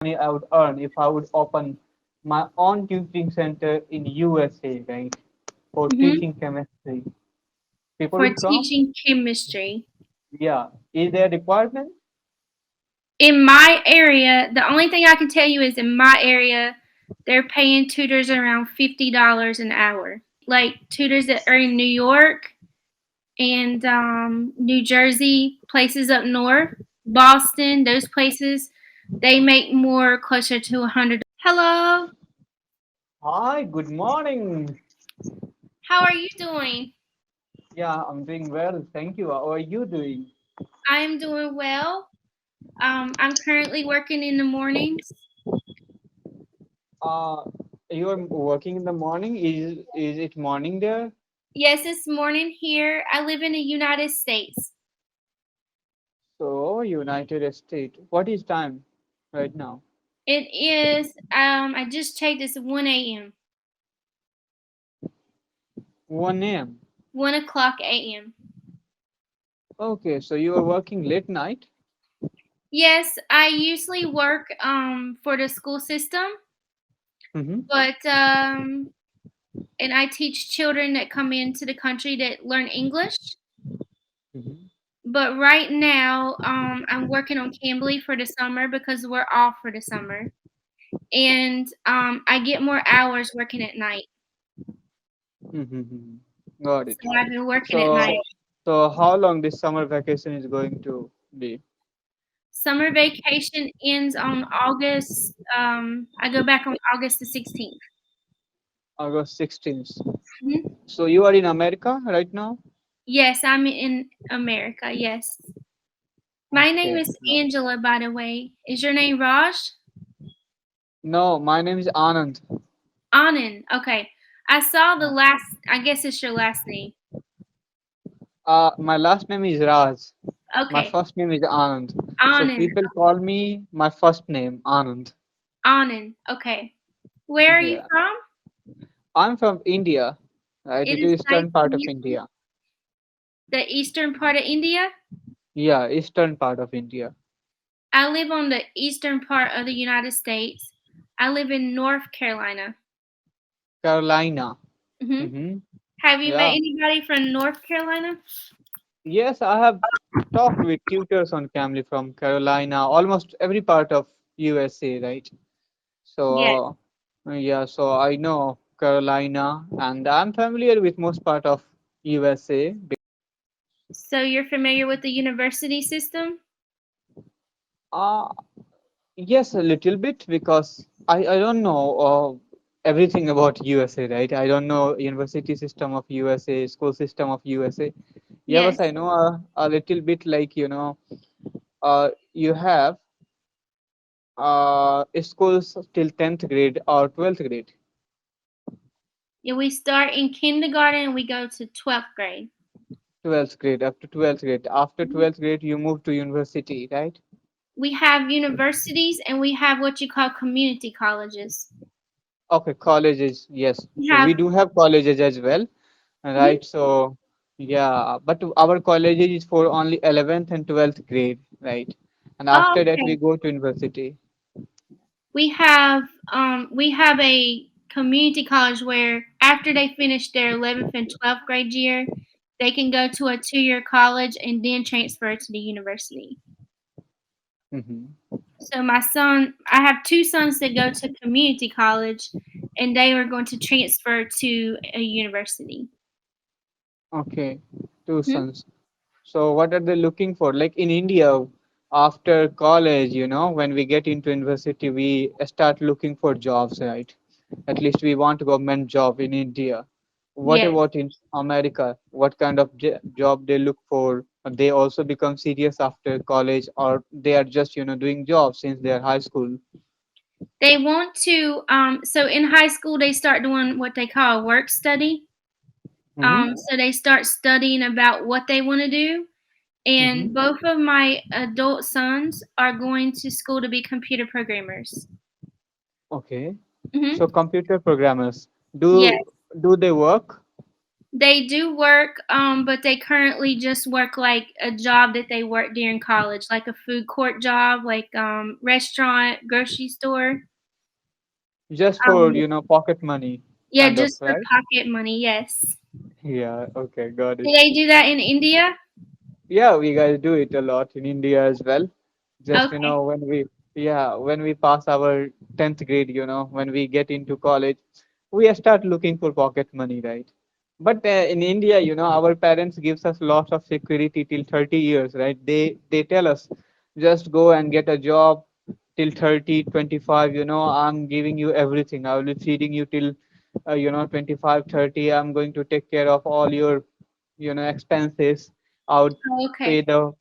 money I would earn if I would open my own tutoring center in USA, right? For Hmm. teaching chemistry. People For would come. teaching chemistry. Yeah. Is there a requirement? In my area, the only thing I can tell you is in my area, they're paying tutors around $50 an hour. Like tutors that are in New York and New Jersey, places up north, Boston, those places, they make more closer to 100. Hello, Hi, good morning. how are you doing? Yeah, I'm doing well. Thank you. How are you doing? I am doing well. I'm currently working in the mornings. Uh, you are working in the morning. Is it morning there? Yes, it's morning here. I live in the United States. So, United States. What is time right now? It is, I just checked, it's 1 a.m. 1 a.m. 1 o'clock a.m. Okay, so you are working late night? Yes, I usually work for the school system, Mm-hmm. but and I teach children that come into the country that learn English. Mm-hmm. But right now, I'm working on Cambly for the summer because we're off for the summer, and I get more hours working at night. Mm-hmm. Got it. So I've been working at So, night. so how long this summer vacation is going to be? Summer vacation ends on August. I go back on August the 16th. August 16th. Mhm. So you are in America right now? Yes, I'm in America. Yes. My name Okay. is Angela, by the way. Is your name Raj? No, my name is Anand. Anand. Okay. I saw the last, I guess it's your last name. My last name is Raj. My Okay. first name is Anand. So Anand. people call me my first name, Anand. Anand. Okay. Where are you Yeah. from? I'm from India, right? It It is is nice eastern to part of meet you. India. The eastern part of India. Yeah, eastern part of India. I live on the eastern part of the United States. I live in North Carolina. Carolina. Hmm. Mm-hmm. Have you met Yeah. anybody from North Carolina? Yes, I have talked with tutors on Cambly from Carolina, almost every part of USA, right? Yes. So, yeah, so I know Carolina, and I'm familiar with most part of USA. So you're familiar with the university system? Uh, yes, a little bit because I don't know everything about USA, right? I don't know university system of USA, school system of USA. Yeah, but I Yes. know a little bit like, you have schools till 10th grade or 12th grade. Yeah, we start in kindergarten and we go to 12th grade. 12th grade up to 12th grade. After 12th grade, you move to university, right? We have universities and we have what you call community colleges. Okay, colleges, yes. We So have, we do have colleges as well, mhm. right? So yeah, but our colleges is for only 11th and 12th grade, right? And Oh, after that, we okay. go to university. We have a community college where after they finish their 11th and 12th grade year, they can go to a 2-year college and then transfer to the university. Hmm. So I have two sons that go to community college, and they are going to transfer to a university. Okay, two Hmm? sons. So what are they looking for? Like in India, after college, when we get into university, we start looking for jobs, right? At least we want a government job in India. What Yes, about in America? What kind of job they look for? They also become serious after college, or they are just, doing jobs since they are high school. they want to. So in high school, they start doing what they call a work study. Mm-hmm. So they start studying about what they want to do. And Mm-hmm. both of my adult sons are going to school to be computer programmers. Okay. Hmm. So computer programmers, Yes. do they work? They do work, but they currently just work like a job that they worked during college, like a food court job, like restaurant, grocery store. Just for, Um, pocket money, yeah, kind of, just for right? pocket money. Yes. Yeah, okay, got Do it. they do that in India? Yeah, we guys do it a lot in India as well. Just, Okay. when we pass our 10th grade, when we get into college, we start looking for pocket money, right? But in India, our parents gives us lots of security till 30 years, right? They tell us just go and get a job till 30, 25, I'm giving you everything. I will be feeding you till 25, 30. I'm going to take care of all your expenses. I would Oh, pay okay.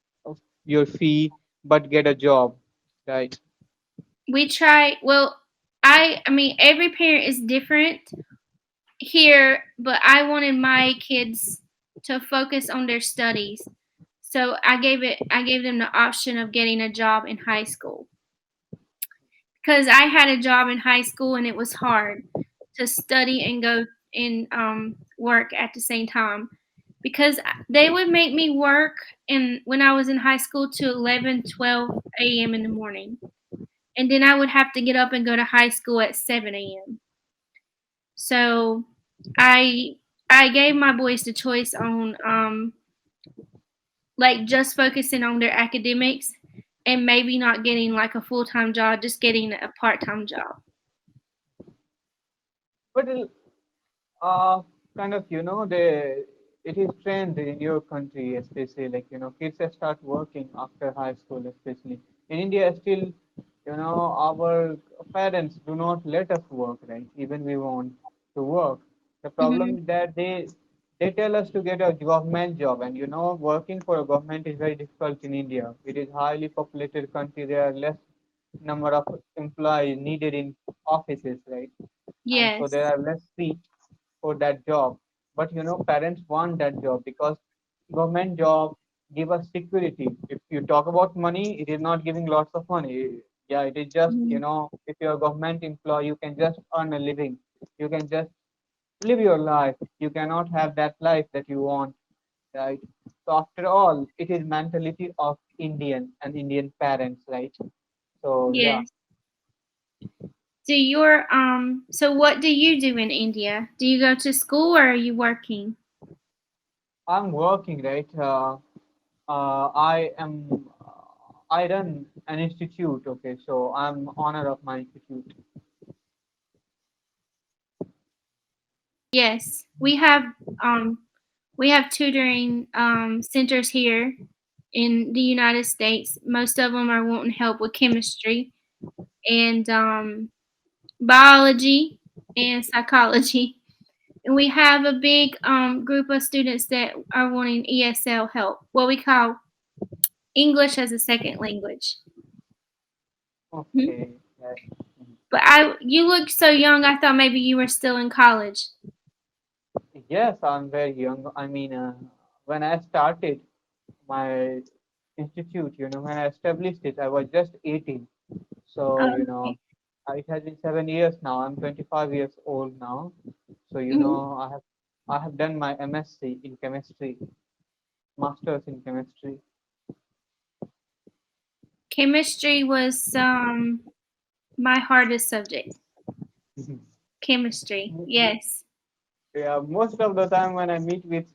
your fee, but get a job, right? We try. Well, I mean, every parent is different here, but I wanted my kids to focus on their studies. So I gave them the option of getting a job in high school. Because I had a job in high school and it was hard to study and go and work at the same time because they would make me work in when I was in high school to 11, 12 a.m. in the morning, and then I would have to get up and go to high school at 7 a.m. So I I gave my boys the choice on like just focusing on their academics and maybe not getting like a full-time job, just getting a part-time job. But uh, kind of, it is trend in your country, especially like, kids that start working after high school, especially. In India, still, our parents do not let us work, right? Even we want to work. The problem Mhm. is that they tell us to get a government job, and working for a government is very difficult in India. It is highly populated country. There are less number of employees needed in offices, right? And so there Yes. are less seats for that job. But parents want that job because government job give us security. If you talk about money, it is not giving lots of money. Yeah, it is just, Mhm. if you're a government employee, you can just earn a living. You can just live your life. You cannot have that life that you want, right? So after all, it is mentality of Indian and Indian parents, right? So yeah, Yes. So what do you do in India? Do you go to school or are you working? I'm working, right? I run an institute. Okay, so I'm honor of my institute. Yes. Um we have tutoring centers here in the United States. Most of them are wanting help with chemistry and biology and psychology. And we have a big group of students that are wanting ESL help, what we call English as a second language. Mhm. Okay. Yes. But you look so young. I thought maybe you were still in college. Yes, I'm very young. I mean, when I started my institute, when I established it, I was just 18. So, Oh, okay. it has been 7 years now. I'm 25 years old now. So, Mhm. I have done my MSc in chemistry, masters in chemistry. Chemistry was my hardest subject. Chemistry, yes. Yeah, most of the time when I meet with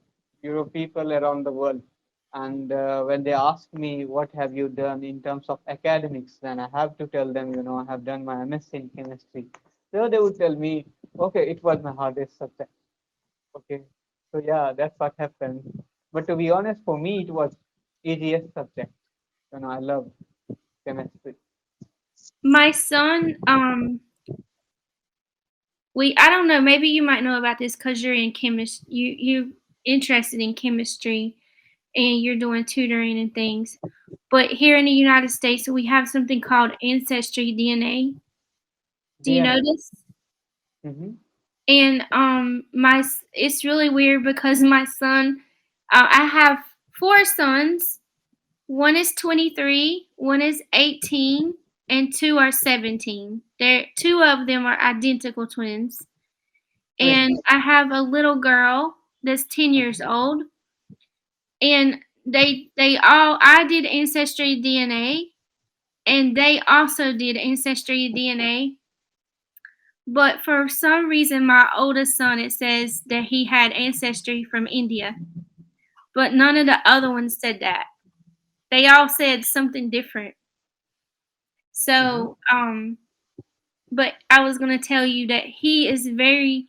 people around the world, and when they ask me what have you done in terms of academics, then I have to tell them, I have done my MSc in chemistry. So they would tell me, okay, it was my hardest subject. Okay, so yeah, that's what happened. But to be honest, for me, it was easiest subject. I love chemistry. My son, I don't know. Maybe you might know about this because you're in chemistry. You interested in chemistry and you're doing tutoring and things. But here in the United States, we have something called Ancestry DNA. Do you know DNA. this? Mm-hmm. And it's really weird because my son, I have four sons. One is 23, one is 18, and two are 17. Two of them are identical twins. And Twins. I have a little girl. that's 10 years Mhm. old, and they all I did Ancestry DNA, and they also did Ancestry DNA. But for some reason, my oldest son, it says that he had ancestry from India, but none of the other ones said that. They all said something different. Mhm. So, but I was gonna tell you that he is very,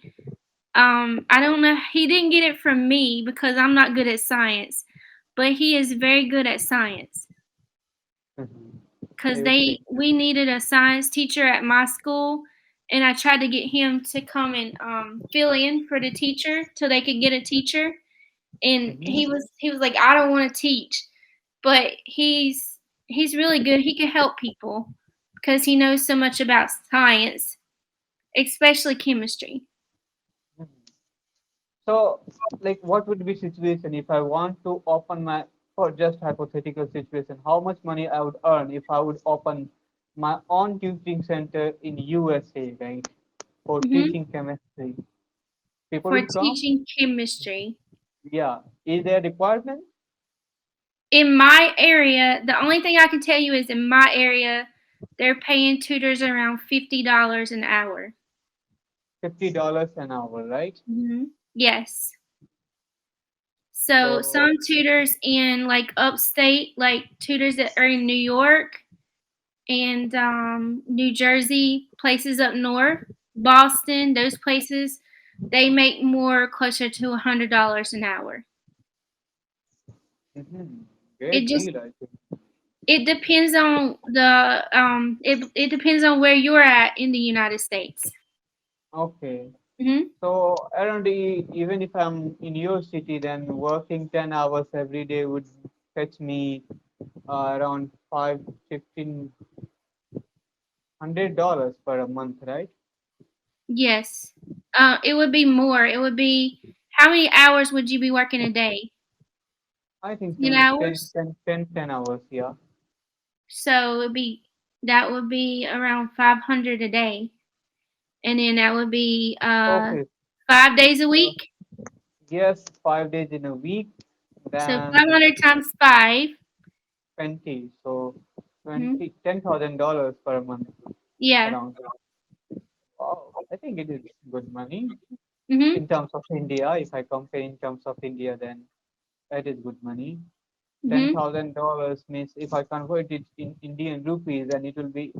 I don't know, he didn't get it from me because I'm not good at science, but he is very good at science. Mhm. Because I see. we needed a science teacher at my school, and I tried to get him to come and fill in for the teacher till they could get a teacher, and Mhm. he was like, I don't want to teach, but he's really good. He can help people because he knows so much about science, especially chemistry. Mhm. So, like, what would be situation if I want to open my, for just hypothetical situation, how much money I would earn if I would open my own tutoring center in USA, right? For Hmm. teaching chemistry, people For would come. teaching chemistry. Yeah, is there a requirement? In my area, the only thing I can tell you is in my area, they're paying tutors around $50 an hour. $50 an hour, right? Yes. So So, some tutors in like upstate, like tutors that are in New York and New Jersey, places up north, Boston, those places, they make more closer to $100 an hour. mhm, It great just deal, I think. it depends on the it depends on where you're at in the United States. Okay. Hmm. So around even if I'm in your city, then working 10 hours every day would fetch me around five, $1,500 per a month, right? Yes. It would be more. It would be how many hours would you be working a day? I think 10 so 10, hours? 10, 10, 10 hours, yeah. So it'd be that would be around 500 a day. And then that would be Okay. 5 days a So week. yes, 5 days in a week, So then 500 times 5. 20. So Hmm. 20, $10,000 per month Yeah. around. Wow, I think it is good money Mhm. in terms of India. If I compare in terms of India, then that is good money. Mhm. $10,000 means if I convert it in Indian rupees, then it will be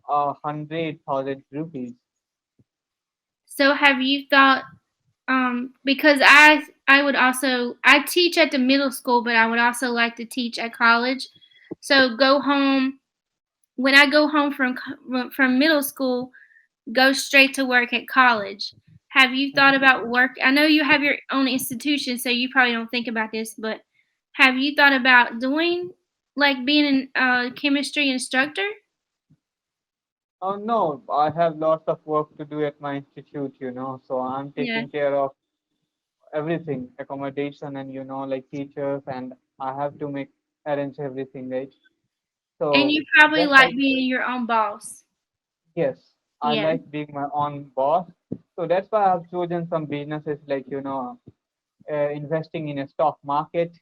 100,000 rupees. So have you thought because I would also I teach at the middle school, but I would also like to teach at college. So go home when I go home from middle school, go straight to work at college. Have you thought Mhm. about work? I know you have your own institution, so you probably don't think about this, but have you thought about doing like being a chemistry instructor? Oh no, I have lots of work to do at my institute, so I'm Yeah. taking care of everything, accommodation and like teachers, and I have to make arrange everything, right? And So you probably that's like why, being your own boss. yes, I Yeah. like being my own boss. So that's why I've chosen some businesses like investing in a stock market,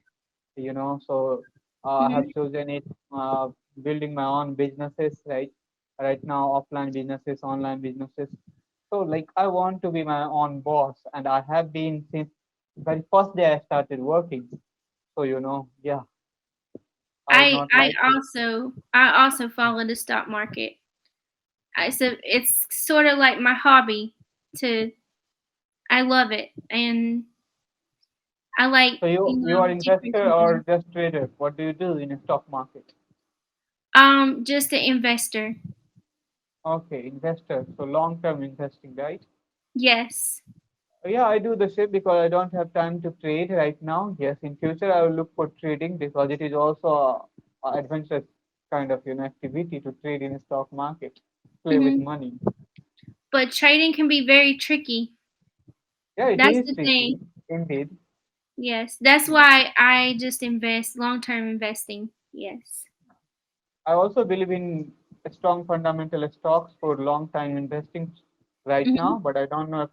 so I have Mhm. chosen it, uh, building my own businesses, right now, offline businesses, online businesses. So like I want to be my own boss, and I have been since very first day I started working. So yeah, I would I not I like to. also I also follow the stock market. So it's sort of like my hobby to I love it and I like, So you are different investor or companies. just trader? What do you do in a stock market? Just an investor. Okay, investor. So long term investing, right? Yes. Yeah, I do the same because I don't have time to trade right now. Yes, in future I will look for trading because it is also a adventurous kind of activity to trade in a stock market, play with Hmm. money. But trading can be very tricky. Yeah, it That's is the tricky, thing. indeed. Yes. That's why I just invest long-term investing. Yes. I also believe in strong fundamental stocks for long time investing right Hmm. now, but I don't know if